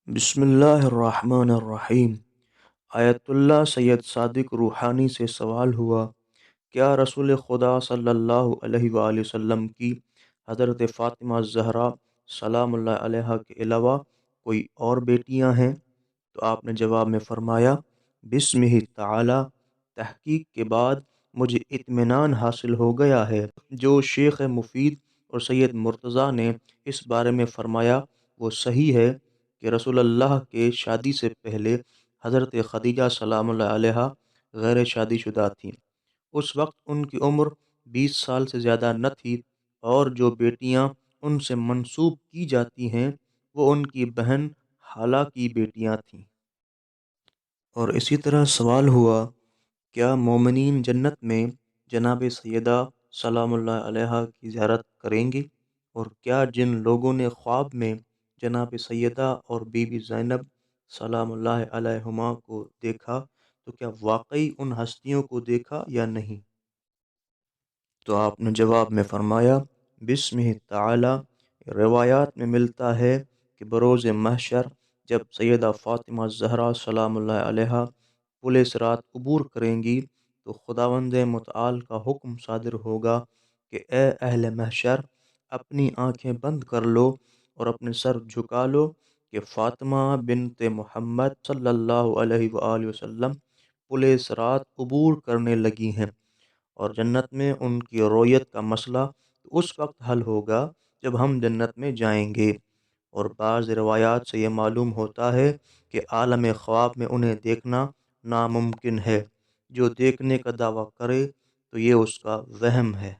بسم اللہ الرحمن الرحیم۔ آیت اللہ سید صادق روحانی سے سوال ہوا، کیا رسول خدا صلی اللہ علیہ وآلہ وسلم کی حضرت فاطمہ زہرا سلام اللہ علیہا کے علاوہ کوئی اور بیٹیاں ہیں؟ تو آپ نے جواب میں فرمایا، بسمہ تعالی، تحقیق کے بعد مجھے اطمینان حاصل ہو گیا ہے۔ جو شیخ مفید اور سید مرتضیٰ نے اس بارے میں فرمایا وہ صحیح ہے کہ رسول اللہ کے شادی سے پہلے حضرت خدیجہ سلام اللہ علیہا غیر شادی شدہ تھیں۔ اس وقت ان کی عمر 20 سال سے زیادہ نہ تھی، اور جو بیٹیاں ان سے منسوب کی جاتی ہیں وہ ان کی بہن خالہ کی بیٹیاں تھیں۔ اور اسی طرح سوال ہوا، کیا مومنین جنت میں جناب سیدہ سلام اللہ علیہا کی زیارت کریں گے؟ اور کیا جن لوگوں نے خواب میں جناب سیدہ اور بی بی زینب سلام اللہ علیہما کو دیکھا تو کیا واقعی ان ہستیوں کو دیکھا یا نہیں؟ تو آپ نے جواب میں فرمایا، بسمہ تعالی، روایات میں ملتا ہے کہ بروز محشر جب سیدہ فاطمہ زہرا سلام اللہ علیہا پل صراط عبور کریں گی تو خداوند متعال کا حکم صادر ہوگا کہ اے اہل محشر، اپنی آنکھیں بند کر لو اور اپنے سر جھکا لو کہ فاطمہ بنت محمد صلی اللہ علیہ وآلہ وسلم پل صراط عبور کرنے لگی ہیں، اور جنت میں ان کی رویت کا مسئلہ اس وقت حل ہوگا جب ہم جنت میں جائیں گے۔ اور بعض روایات سے یہ معلوم ہوتا ہے کہ عالم خواب میں انہیں دیکھنا ناممکن ہے۔ جو دیکھنے کا دعویٰ کرے تو یہ اس کا وہم ہے۔